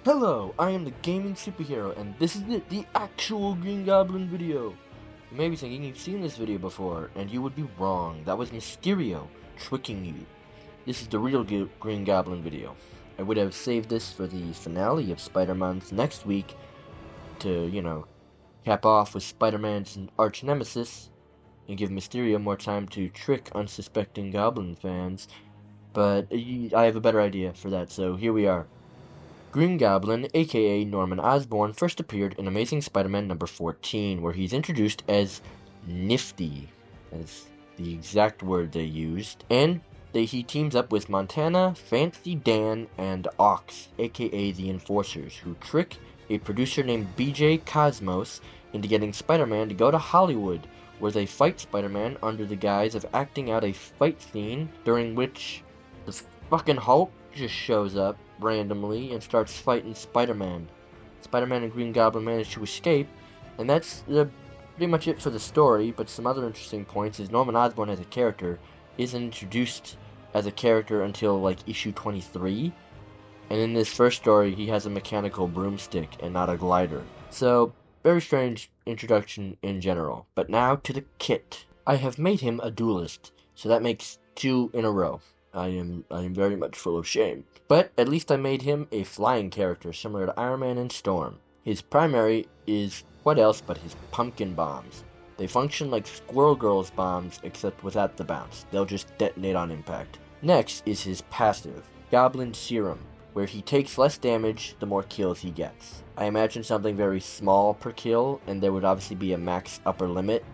Hello, I am the gaming superhero, and this is the actual Green Goblin video. You may be thinking you've seen this video before, and you would be wrong. That was Mysterio tricking you. This is the real Green Goblin video. I would have saved this for the finale of Spider-Man's next week to, cap off with Spider-Man's arch nemesis and give Mysterio more time to trick unsuspecting Goblin fans. But I have a better idea for that, so here we are. Green Goblin, aka Norman Osborn, first appeared in Amazing Spider-Man number 14, where he's introduced as Nifty, as the exact word they used, and he teams up with Montana, Fancy Dan, and Ox, aka the Enforcers, who trick a producer named BJ Cosmos into getting Spider-Man to go to Hollywood, where they fight Spider-Man under the guise of acting out a fight scene, during which the fucking Hulk just shows up randomly and starts fighting Spider-Man. Spider-Man and Green Goblin manage to escape, and that's pretty much it for the story. But some other interesting points is Norman Osborn as a character isn't introduced as a character until like issue 23, and in this first story he has a mechanical broomstick and not a glider. So very strange introduction in general. But now to the kit. I have made him a duelist, so that makes 2 in a row. I am very much full of shame. But at least I made him a flying character similar to Iron Man and Storm. His primary is what else but his pumpkin bombs. They function like Squirrel Girl's bombs, except without the bounce. They'll just detonate on impact. Next is his passive, Goblin Serum, where he takes less damage the more kills he gets. I imagine something very small per kill, and there would obviously be a max upper limit.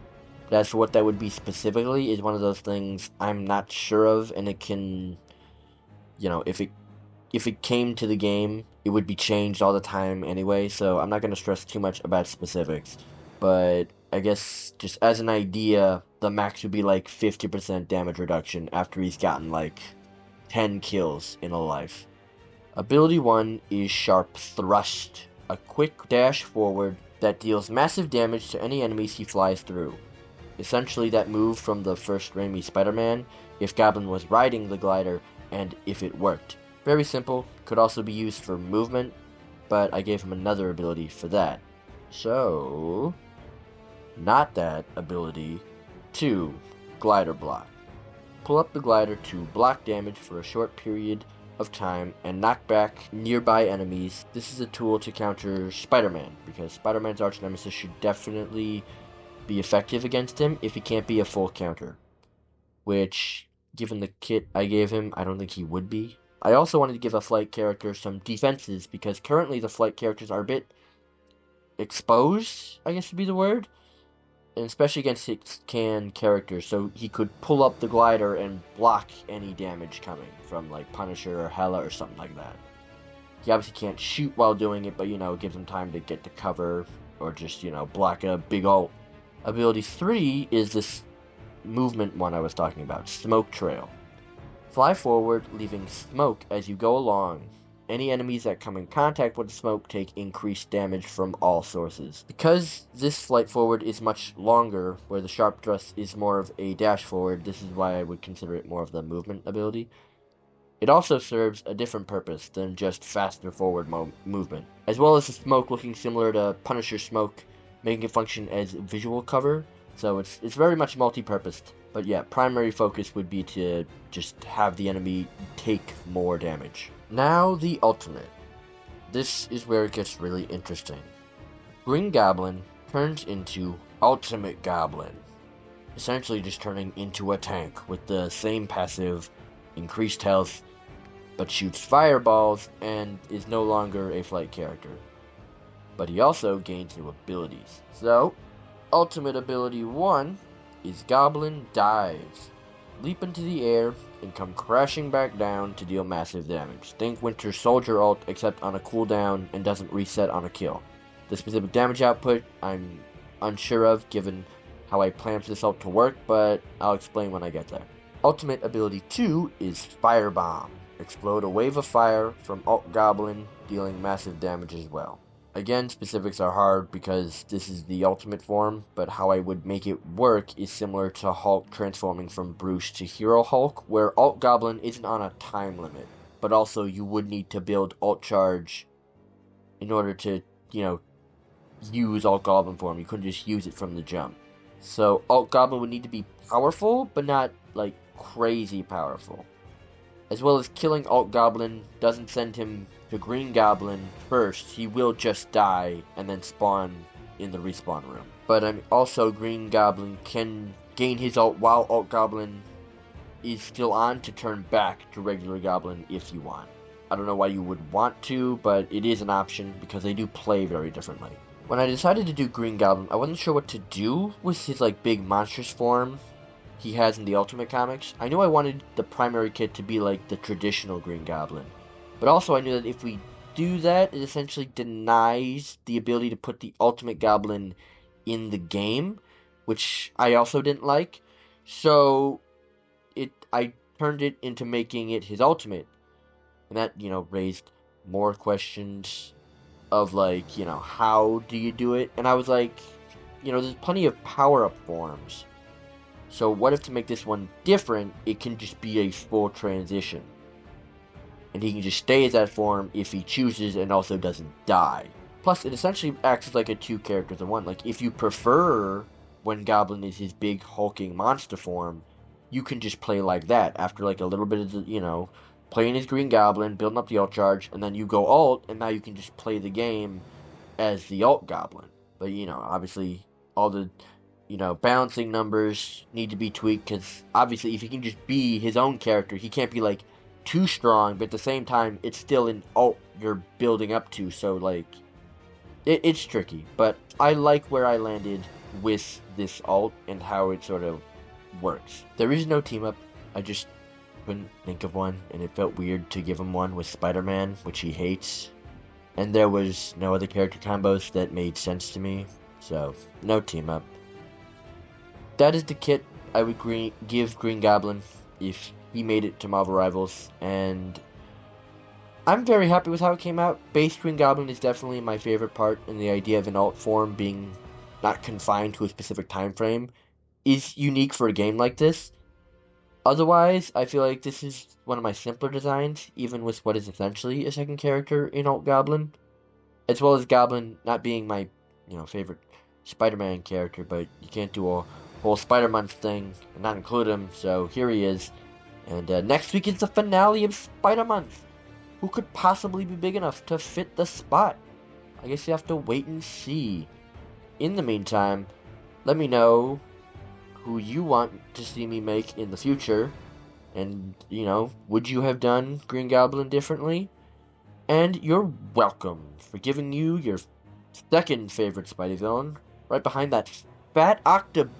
But as for what that would be specifically is one of those things I'm not sure of, and it can, if it came to the game, it would be changed all the time anyway, so I'm not going to stress too much about specifics. But I guess just as an idea, the max would be like 50% damage reduction after he's gotten like 10 kills in a life. Ability 1 is Sharp Thrust, a quick dash forward that deals massive damage to any enemies he flies through. Essentially that move from the first Raimi Spider-Man, if Goblin was riding the glider, and if it worked. Very simple, could also be used for movement, but I gave him another ability for that. So, not that ability, 2, Glider Block. Pull up the glider to block damage for a short period of time and knock back nearby enemies. This is a tool to counter Spider-Man, because Spider-Man's arch nemesis should definitely be effective against him if he can't be a full counter, which, given the kit I gave him, I don't think he would be. I also wanted to give a flight character some defenses, because currently the flight characters are a bit exposed, I guess would be the word, and especially against hit-can characters, so he could pull up the glider and block any damage coming from like Punisher or Hela or something like that. He obviously can't shoot while doing it, but it gives him time to get to cover or just block a big ult. Ability 3 is this movement one I was talking about, Smoke Trail. Fly forward, leaving smoke as you go along. Any enemies that come in contact with the smoke take increased damage from all sources. Because this flight forward is much longer, where the Sharp Thrust is more of a dash forward, this is why I would consider it more of the movement ability. It also serves a different purpose than just faster forward movement, as well as the smoke looking similar to Punisher smoke, making it function as visual cover, so it's very much multi-purposed. But yeah, primary focus would be to just have the enemy take more damage. Now the ultimate. This is where it gets really interesting. Green Goblin turns into Ultimate Goblin, essentially just turning into a tank with the same passive, increased health, but shoots fireballs and is no longer a flight character. But he also gains new abilities. So, Ultimate Ability 1 is Goblin Dives. Leap into the air and come crashing back down to deal massive damage. Think Winter Soldier ult, except on a cooldown and doesn't reset on a kill. The specific damage output I'm unsure of given how I plan for this ult to work, but I'll explain when I get there. Ultimate Ability 2 is Firebomb. Explode a wave of fire from Alt Goblin, dealing massive damage as well. Again, specifics are hard because this is the ultimate form, but how I would make it work is similar to Hulk transforming from Bruce to Hero Hulk, where Alt Goblin isn't on a time limit, but also you would need to build Alt Charge in order to, you know, use Alt Goblin form. You couldn't just use it from the jump. So Alt Goblin would need to be powerful, but not like crazy powerful. As well as killing Alt Goblin doesn't send him to Green Goblin first. He will just die and then spawn in the respawn room. But also Green Goblin can gain his ult while Alt Goblin is still on to turn back to regular Goblin if you want. I don't know why you would want to, but it is an option because they do play very differently. When I decided to do Green Goblin, I wasn't sure what to do with his like big monstrous form he has in the Ultimate Comics. I knew I wanted the primary kit to be like the traditional Green Goblin, but also I knew that if we do that, it essentially denies the ability to put the Ultimate Goblin in the game, which I also didn't like. So I turned it into making it his ultimate, and that raised more questions of like how do you do it? And I was like, there's plenty of power up forms. So what if to make this one different, it can just be a full transition, and he can just stay as that form if he chooses, and also doesn't die. Plus, it essentially acts as like a two characters in one. Like if you prefer when Goblin is his big hulking monster form, you can just play like that after like a little bit of playing his Green Goblin, building up the ult charge, and then you go ult, and now you can just play the game as the ult Goblin. But obviously all the balancing numbers need to be tweaked, because obviously if he can just be his own character, he can't be like too strong, but at the same time it's still an ult you're building up to, so like it's tricky. But I like where I landed with this ult and how it sort of works. There is no team up. I just couldn't think of one, and it felt weird to give him one with Spider-Man, which he hates. And there was no other character combos that made sense to me, so no team up. That is the kit I would give Green Goblin if he made it to Marvel Rivals, and I'm very happy with how it came out. Base Green Goblin is definitely my favorite part, and the idea of an alt form being not confined to a specific time frame is unique for a game like this. Otherwise, I feel like this is one of my simpler designs, even with what is essentially a second character in Alt Goblin. As well as Goblin not being my, favorite Spider-Man character, but you can't do a whole Spider-Month thing and not include him, so here he is. And next week is the finale of Spider-Month. Who could possibly be big enough to fit the spot? I guess you have to wait and see. In the meantime, let me know who you want to see me make in the future. And, would you have done Green Goblin differently? And you're welcome for giving you your second favorite Spidey villain, right behind that fat octobit.